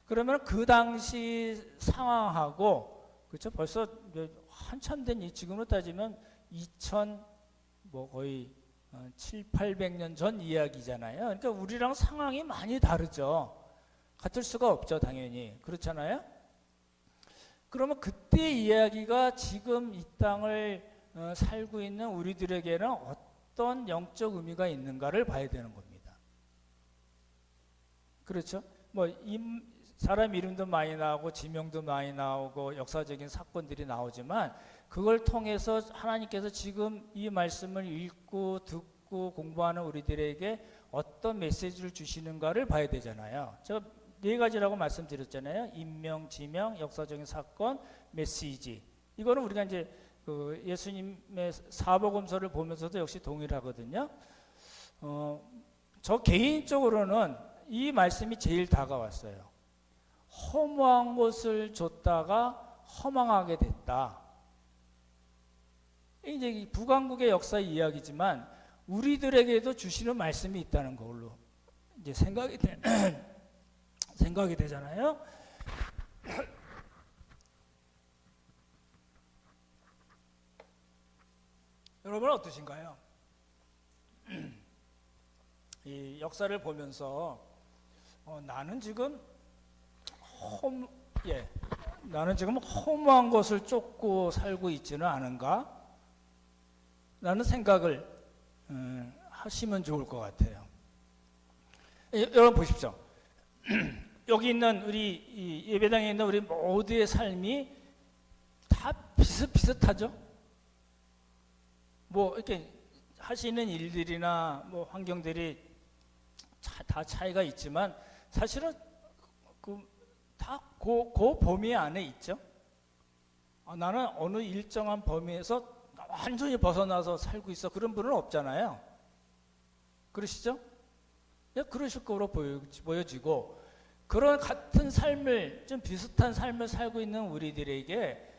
그러면 그 당시 상황하고 그렇죠? 벌써 한참 된 지금으로 따지면 2000 뭐 거의 700~800년 전 이야기잖아요. 그러니까 우리랑 상황이 많이 다르죠. 같을 수가 없죠, 당연히. 그렇잖아요? 그러면 그때 이야기가 지금 이 땅을 살고 있는 우리들에게는 어떤 영적 의미가 있는가를 봐야 되는 겁니다. 그렇죠? 뭐 사람 이름도 많이 나오고 지명도 많이 나오고 역사적인 사건들이 나오지만 그걸 통해서 하나님께서 지금 이 말씀을 읽고 듣고 공부하는 우리들에게 어떤 메시지를 주시는가를 봐야 되잖아요. 제가 4가지라고 말씀드렸잖아요. 인명, 지명, 역사적인 사건, 메시지. 이거는 우리가 이제 그 예수님의 사복음서를 보면서도 역시 동일하거든요. 저 개인적으로는 이 말씀이 제일 다가왔어요. 허무한 것을 줬다가 허망하게 됐다. 이제 이 북왕국의 역사 이야기지만 우리들에게도 주시는 말씀이 있다는 걸로 이제 생각이 되잖아요. 여러분 어떠신가요? 이 역사를 보면서 나는 지금 허무, 예, 나는 지금 허무한 것을 쫓고 살고 있지는 않은가? 라는 생각을 하시면 좋을 것 같아요. 여러분 보십시오. 여기 있는 우리 이 예배당에 있는 우리 모두의 삶이 다 비슷비슷하죠. 뭐 이렇게 하시는 일들이나 뭐 환경들이 다 차이가 있지만 사실은 그 범위 안에 있죠. 나는 어느 일정한 범위에서 완전히 벗어나서 살고 있어. 그런 분은 없잖아요. 그러시죠? 예, 그러실 거로 보여지고 그런 같은 삶을 좀 비슷한 삶을 살고 있는 우리들에게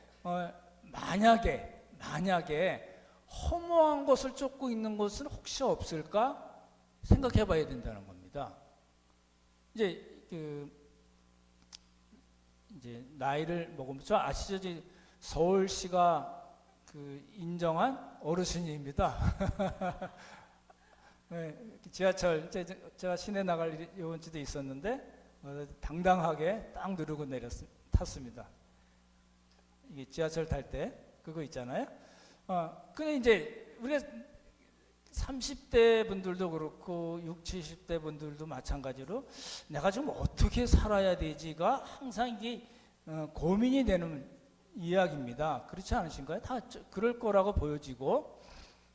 만약에 허무한 것을 쫓고 있는 것은 혹시 없을까 생각해 봐야 된다는 겁니다. 이제 나이를 먹으면서 아시죠? 서울시가 인정한 어르신입니다. 네, 지하철 제가 시내 나갈 이번 주도 있었는데 당당하게 딱 누르고 탔습니다. 이게 지하철 탈 때 그거 있잖아요. 근데 이제 우리가 30대 분들도 그렇고 60, 70대 분들도 마찬가지로 내가 좀 어떻게 살아야 되지가 항상 이게 고민이 되는 이야기입니다. 그렇지 않으신가요? 다 그럴 거라고 보여지고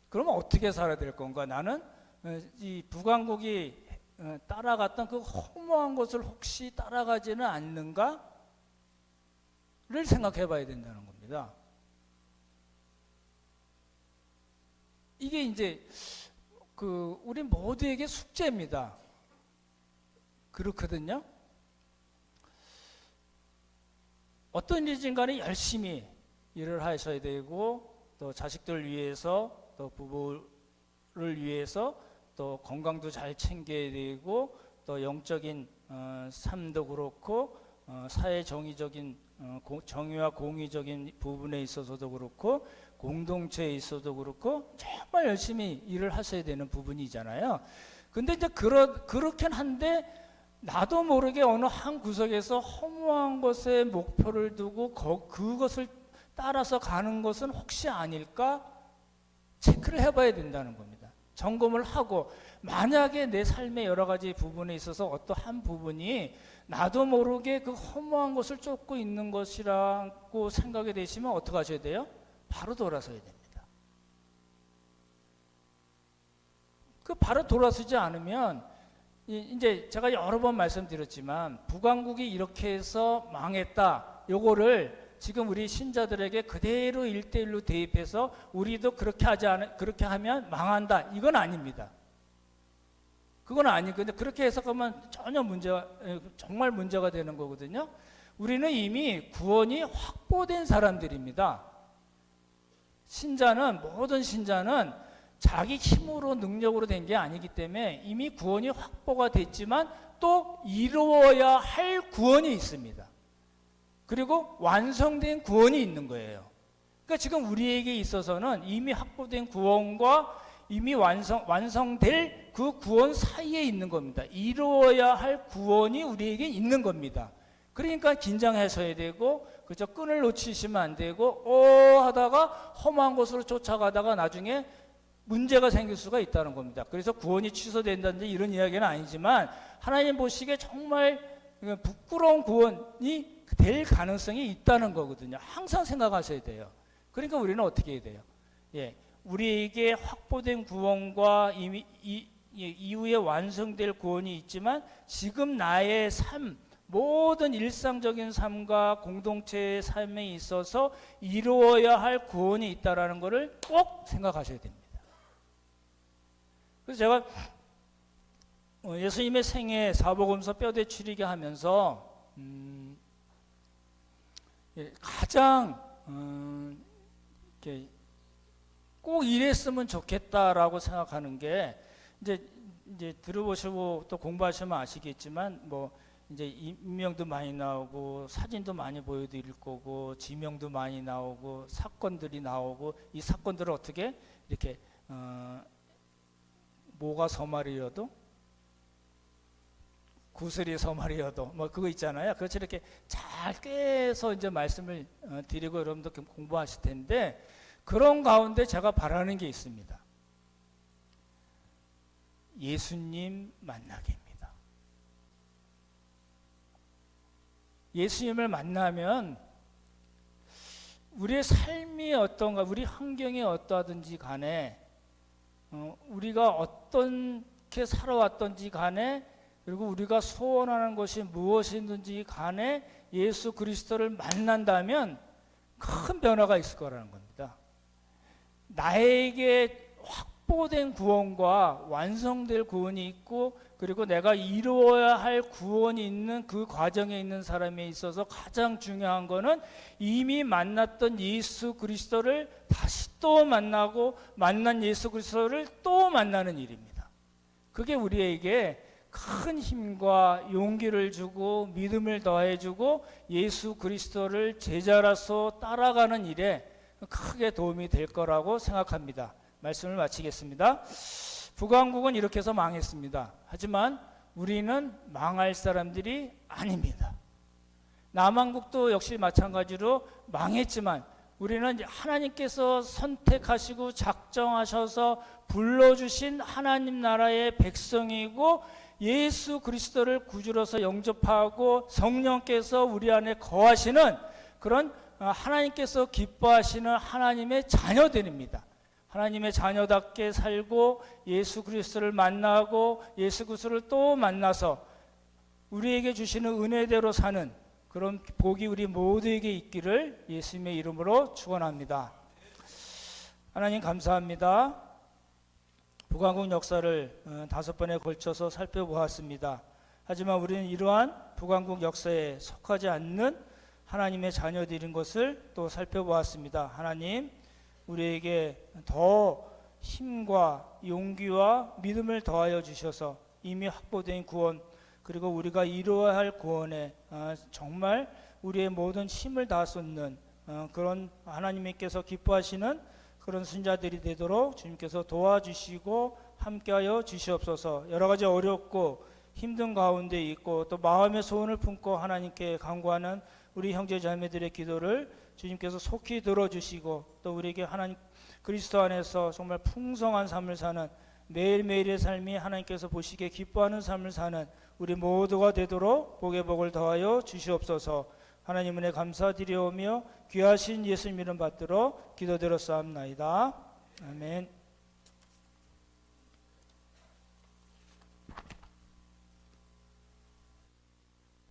그러면 어떻게 살아야 될 건가? 나는 이 북왕국이 따라갔던 그 허무한 것을 혹시 따라가지는 않는가를 생각해 봐야 된다는 겁니다. 이게 이제 우리 모두에게 숙제입니다. 그렇거든요. 어떤 일이든 간에 열심히 일을 하셔야 되고 또 자식들 위해서 또 부부를 위해서 또 건강도 잘 챙겨야 되고 또 영적인 삶도 그렇고 사회 정의적인 정의와 공의적인 부분에 있어서도 그렇고 공동체에 있어도 그렇고 정말 열심히 일을 하셔야 되는 부분이잖아요. 근데 이제 그렇긴 한데 나도 모르게 어느 한 구석에서 허무한 것에 목표를 두고 그것을 따라서 가는 것은 혹시 아닐까 체크를 해봐야 된다는 겁니다. 점검을 하고 만약에 내 삶의 여러 가지 부분에 있어서 어떠한 부분이 나도 모르게 그 허무한 것을 쫓고 있는 것이라고 생각이 되시면 어떻게 하셔야 돼요? 바로 돌아서야 됩니다. 바로 돌아서지 않으면 이제 제가 여러 번 말씀드렸지만 북왕국이 이렇게 해서 망했다. 요거를 지금 우리 신자들에게 그대로 1대1로 대입해서 우리도 그렇게 하면 망한다. 이건 아닙니다. 그건 아니고 근데 그렇게 해석하면 정말 문제가 되는 거거든요. 우리는 이미 구원이 확보된 사람들입니다. 모든 신자는 자기 힘으로 능력으로 된 게 아니기 때문에 이미 구원이 확보가 됐지만 또 이루어야 할 구원이 있습니다. 그리고 완성된 구원이 있는 거예요. 그러니까 지금 우리에게 있어서는 이미 확보된 구원과 이미 완성될 그 구원 사이에 있는 겁니다. 이루어야 할 구원이 우리에게 있는 겁니다. 그러니까 긴장하셔야 되고 그저 끈을 놓치시면 안 되고 하다가 험한 곳으로 쫓아가다가 나중에 문제가 생길 수가 있다는 겁니다. 그래서 구원이 취소된다든지 이런 이야기는 아니지만 하나님 보시기에 정말 부끄러운 구원이 될 가능성이 있다는 거거든요. 항상 생각하셔야 돼요. 그러니까 우리는 어떻게 해야 돼요? 우리에게 확보된 구원과 이후에 완성될 구원이 있지만 지금 나의 모든 일상적인 삶과 공동체의 삶에 있어서 이루어야 할 구원이 있다는 것을 꼭 생각하셔야 됩니다. 그래서 제가 예수님의 생애 사복음서 뼈대추리게 하면서 가장 꼭 이랬으면 좋겠다라고 생각하는 게 이제 들어보시고 또 공부하시면 아시겠지만 이제 인명도 많이 나오고 사진도 많이 보여드릴 거고 지명도 많이 나오고 사건들이 나오고 이 사건들을 어떻게 이렇게 뭐가 서말이어도 구슬이 서말이어도 뭐 그거 있잖아요. 그렇죠. 이렇게 잘 꿰서 이제 말씀을 드리고 여러분도 공부하실 텐데, 그런 가운데 제가 바라는 게 있습니다. 예수님 만나기입니다. 예수님을 만나면 우리의 삶이 어떤가, 우리 환경이 어떠하든지 간에, 우리가 어떻게 살아왔든지 간에, 그리고 우리가 소원하는 것이 무엇이든지 간에 예수 그리스도를 만난다면 큰 변화가 있을 거라는 겁니다. 나에게 확보된 구원과 완성될 구원이 있고, 그리고 내가 이루어야 할 구원이 있는 그 과정에 있는 사람에 있어서 가장 중요한 거는 이미 만났던 예수 그리스도를 다시 또 만나고, 만난 예수 그리스도를 또 만나는 일입니다. 그게 우리에게 큰 힘과 용기를 주고 믿음을 더해주고 예수 그리스도를 제자로서 따라가는 일에 크게 도움이 될 거라고 생각합니다. 말씀을 마치겠습니다. 북왕국은 이렇게 해서 망했습니다. 하지만 우리는 망할 사람들이 아닙니다. 남왕국도 역시 마찬가지로 망했지만 우리는 하나님께서 선택하시고 작정하셔서 불러주신 하나님 나라의 백성이고, 예수 그리스도를 구주로서 영접하고 성령께서 우리 안에 거하시는 그런 하나님께서 기뻐하시는 하나님의 자녀들입니다. 하나님의 자녀답게 살고 예수 그리스도를 만나고 예수 그리스도를 또 만나서 우리에게 주시는 은혜대로 사는 그런 복이 우리 모두에게 있기를 예수님의 이름으로 축원합니다. 하나님 감사합니다. 북왕국 역사를 5번에 걸쳐서 살펴보았습니다. 하지만 우리는 이러한 북왕국 역사에 속하지 않는 하나님의 자녀들인 것을 또 살펴보았습니다. 하나님, 우리에게 더 힘과 용기와 믿음을 더하여 주셔서 이미 확보된 구원, 그리고 우리가 이루어야 할 구원에 정말 우리의 모든 힘을 다 쏟는 그런 하나님께서 기뻐하시는 그런 순자들이 되도록 주님께서 도와주시고 함께하여 주시옵소서. 여러 가지 어렵고 힘든 가운데 있고 또 마음의 소원을 품고 하나님께 간구하는 우리 형제 자매들의 기도를 주님께서 속히 들어주시고, 또 우리에게 하나님 그리스도 안에서 정말 풍성한 삶을 사는, 매일매일의 삶이 하나님께서 보시기에 기뻐하는 삶을 사는 우리 모두가 되도록 복의 복을 더하여 주시옵소서. 하나님 은혜 감사드리오며 귀하신 예수님 이름 받들어 기도드렸사옵나이다. 아멘.